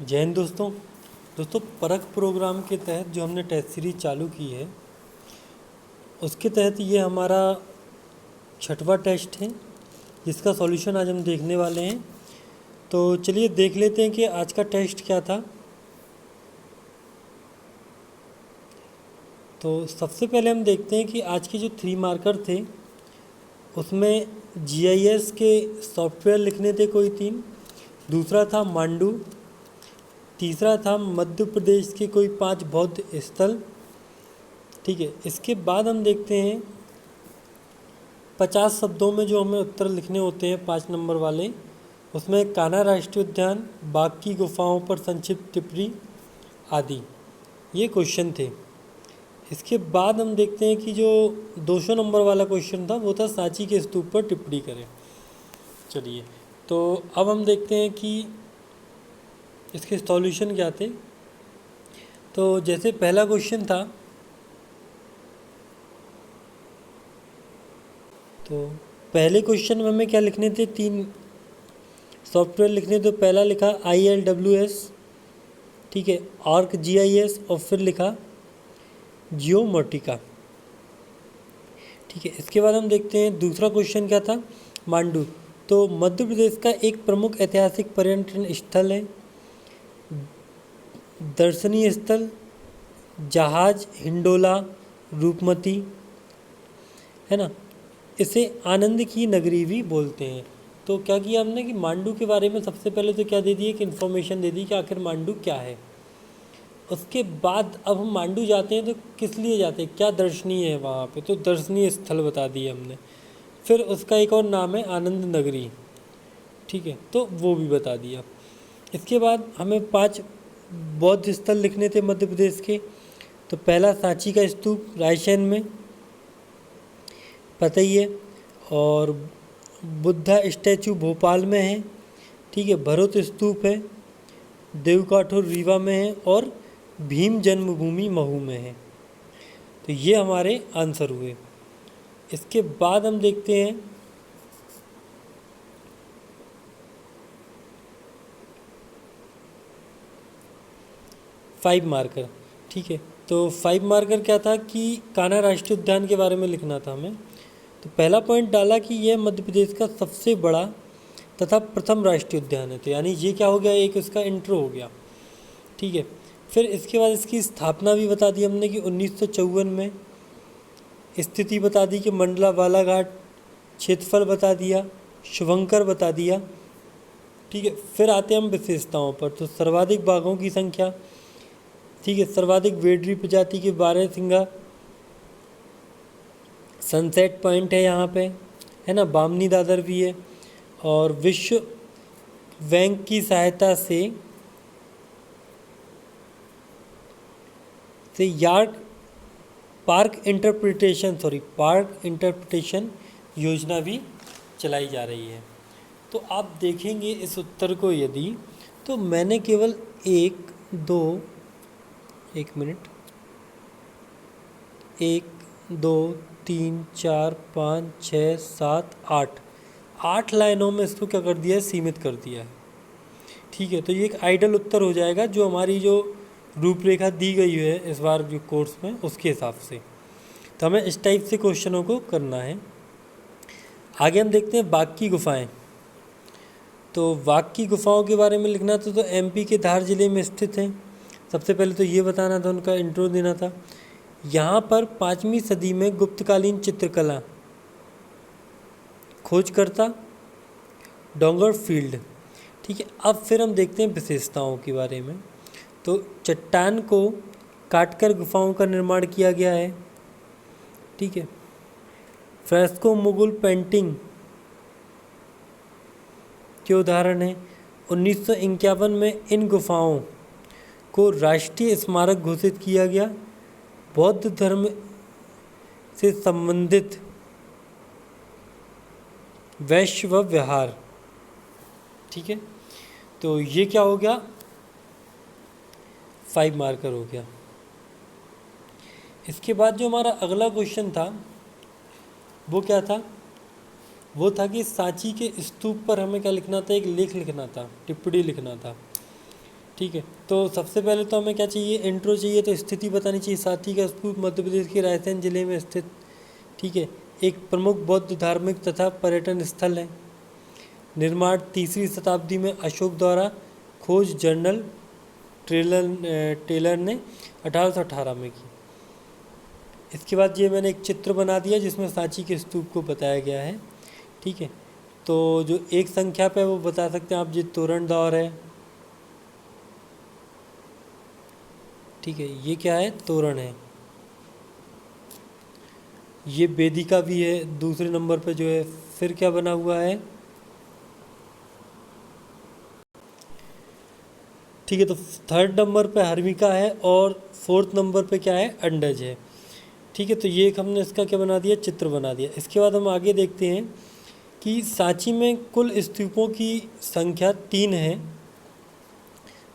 जय हिंद दोस्तों। परख प्रोग्राम के तहत जो हमने टेस्ट सीरीज चालू की है उसके तहत ये हमारा छठवां टेस्ट है जिसका सॉल्यूशन आज हम देखने वाले हैं। तो चलिए देख लेते हैं कि आज का टेस्ट क्या था। तो सबसे पहले हम देखते हैं कि आज के जो 3 मार्कर थे उसमें जीआईएस के सॉफ्टवेयर लिखने थे कोई 3, दूसरा था मांडू, तीसरा था मध्य प्रदेश के कोई 5 बौद्ध स्थल। ठीक है, इसके बाद हम देखते हैं 50 शब्दों में जो हमें उत्तर लिखने होते हैं 5 नंबर वाले, उसमें कान्हा राष्ट्रीय उद्यान, बाघ की गुफाओं पर संक्षिप्त टिप्पणी आदि ये क्वेश्चन थे। इसके बाद हम देखते हैं कि जो 200 नंबर वाला क्वेश्चन था वो था सांची के स्तूप पर टिप्पणी करें। चलिए, तो अब हम देखते हैं कि इसके सॉल्यूशन क्या थे। तो जैसे पहला क्वेश्चन था, तो पहले क्वेश्चन में हमें क्या लिखने थे, 3 सॉफ्टवेयर लिखने। तो पहला लिखा ILWS, ठीक है, आर्क GIS, और फिर लिखा जियोमर्टिका। ठीक है, इसके बाद हम देखते हैं दूसरा क्वेश्चन क्या था, मांडू। तो मध्य प्रदेश का एक प्रमुख ऐतिहासिक पर्यटन स्थल है, दर्शनीय स्थल, जहाज, हिंडोला, रूपमती, है ना। इसे आनंद की नगरी भी बोलते हैं। तो क्या किया हमने कि मांडू के बारे में सबसे पहले तो क्या दे दिए कि इन्फॉर्मेशन दे दी कि आखिर मांडू क्या है। उसके बाद अब हम मांडू जाते हैं तो किस लिए जाते हैं, क्या दर्शनीय है वहाँ पे, तो दर्शनीय स्थल बता दिए हमने। फिर उसका एक और नाम है आनंद नगरी, ठीक है, तो वो भी बता दिया। इसके बाद हमें 5 बौद्ध स्थल लिखने थे मध्य प्रदेश के। तो पहला सांची का स्तूप रायसेन में, पता ही है, और बुद्धा स्टैचू भोपाल में है, ठीक है, भरत स्तूप है, देवकाठोर रीवा में है, और भीम जन्मभूमि महू में है। तो ये हमारे आंसर हुए। इसके बाद हम देखते हैं फाइव मार्कर। ठीक है, तो 5 मार्कर क्या था कि कान्हा राष्ट्रीय उद्यान के बारे में लिखना था हमें। तो पहला पॉइंट डाला कि यह मध्य प्रदेश का सबसे बड़ा तथा प्रथम राष्ट्रीय उद्यान है। तो यानी ये क्या हो गया, एक इसका इंट्रो हो गया। ठीक है, फिर इसके बाद इसकी स्थापना भी बता दी हमने कि 1954 में, स्थिति बता दी कि मंडला बालाघाट, क्षेत्रफल बता दिया, शुभंकर बता दिया। ठीक है, फिर आते हैं हम विशेषताओं पर। तो सर्वाधिक बाघों की संख्या, ठीक है, सर्वाधिक वेडरी प्रजाति के 12 सिंगा, सनसेट पॉइंट है यहाँ पे, है ना, बामनी दादर भी है, और विश्व बैंक की सहायता से पार्क इंटरप्रिटेशन योजना भी चलाई जा रही है। तो आप देखेंगे इस उत्तर को यदि, तो मैंने केवल 1 2 3 4 5 6 7 8 लाइनों में इसको क्या कर दिया है, सीमित कर दिया है। ठीक है, तो ये एक आइडल उत्तर हो जाएगा जो हमारी जो रूपरेखा दी गई है इस बार जो कोर्स में उसके हिसाब से। तो हमें इस टाइप से क्वेश्चनों को करना है। आगे हम देखते हैं बाघ की गुफाएं। तो बाघ की गुफाओं के बारे में लिखना था। तो MP के धार जिले में स्थित हैं। सबसे पहले तो ये बताना था, उनका इंट्रो देना था। यहाँ पर 5वीं सदी में गुप्तकालीन चित्रकला खोजकर्ता डोंगर फील्ड। ठीक है, अब फिर हम देखते हैं विशेषताओं के बारे में। तो चट्टान को काटकर गुफाओं का निर्माण किया गया है। ठीक है, फ्रेस्को मुगल पेंटिंग के उदाहरण है। 1951 में इन गुफाओं को राष्ट्रीय स्मारक घोषित किया गया। बौद्ध धर्म से संबंधित वैश्व विहार। ठीक है, तो ये क्या हो गया, 5 मार्कर हो गया। इसके बाद जो हमारा अगला क्वेश्चन था वो क्या था, वो था कि सांची के स्तूप पर हमें क्या लिखना था, एक लेख लिखना था, टिप्पणी लिखना था। ठीक है, तो सबसे पहले तो हमें क्या चाहिए, इंट्रो चाहिए, तो स्थिति बतानी चाहिए। साथी का स्तूप मध्य प्रदेश के रायसेन जिले में स्थित, ठीक है, एक प्रमुख बौद्ध धार्मिक तथा पर्यटन स्थल है। निर्माण 3वीं शताब्दी में अशोक द्वारा खोज जनरल टेलर ने 1818 में की। इसके बाद ये मैंने एक चित्र बना दिया जिसमें सांची के स्तूप को बताया गया है। ठीक है, तो जो एक संख्या पे वो बता सकते हैं आप, ये तोरण दौर है। ठीक है, ये क्या है, तोरण है। ये वेदिका भी है दूसरे नंबर पे जो है। फिर क्या बना हुआ है, ठीक है, तो थर्ड नंबर पे हर्मिका है और फोर्थ नंबर पे क्या है, अंडज है। ठीक है, तो ये एक हमने इसका क्या बना दिया, चित्र बना दिया। इसके बाद हम आगे देखते हैं कि सांची में कुल स्तूपों की संख्या 3 है।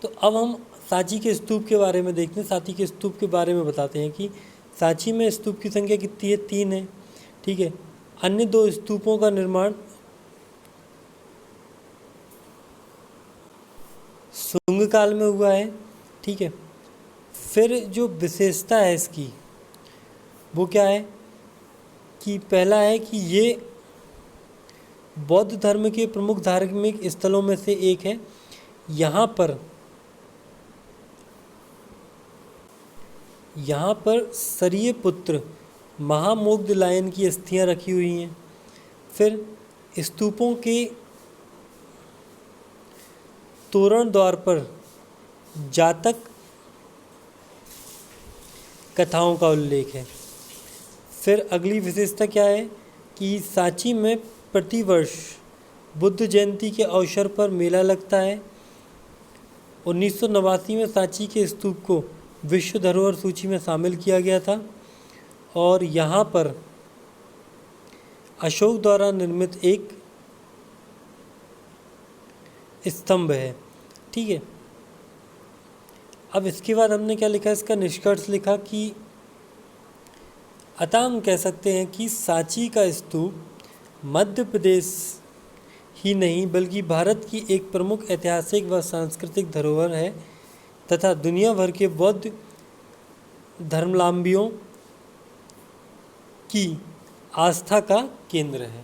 तो अब हम सांची के स्तूप के बारे में देखते हैं, सांची के स्तूप के बारे में बताते हैं कि सांची में स्तूप की संख्या कितनी है, 3 है। ठीक है, अन्य 2 स्तूपों का निर्माण शुंग काल में हुआ है। ठीक है, फिर जो विशेषता है इसकी वो क्या है कि पहला है कि ये बौद्ध धर्म के प्रमुख धार्मिक स्थलों में से एक है। यहाँ पर सरिये पुत्र महामोग्दलायन की अस्थियां रखी हुई हैं। फिर स्तूपों के तोरण द्वार पर जातक कथाओं का उल्लेख है। फिर अगली विशेषता क्या है कि सांची में प्रतिवर्ष बुद्ध जयंती के अवसर पर मेला लगता है। 1989 में सांची के स्तूप को विश्व धरोहर सूची में शामिल किया गया था और यहाँ पर अशोक द्वारा निर्मित एक स्तंभ है। ठीक है, अब इसके बाद हमने क्या लिखा, इसका निष्कर्ष लिखा कि अतः हम कह सकते हैं कि सांची का स्तूप मध्य प्रदेश ही नहीं बल्कि भारत की एक प्रमुख ऐतिहासिक व सांस्कृतिक धरोहर है तथा दुनिया भर के बौद्ध धर्मावलंबियों की आस्था का केंद्र है।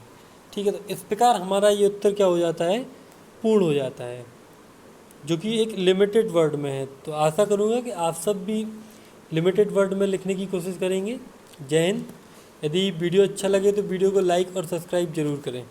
ठीक है, तो इस प्रकार हमारा ये उत्तर क्या हो जाता है, पूर्ण हो जाता है, जो कि एक लिमिटेड वर्ड में है। तो आशा करूँगा कि आप सब भी लिमिटेड वर्ड में लिखने की कोशिश करेंगे। जय हिंद। यदि वीडियो अच्छा लगे तो वीडियो को लाइक और सब्सक्राइब जरूर करें।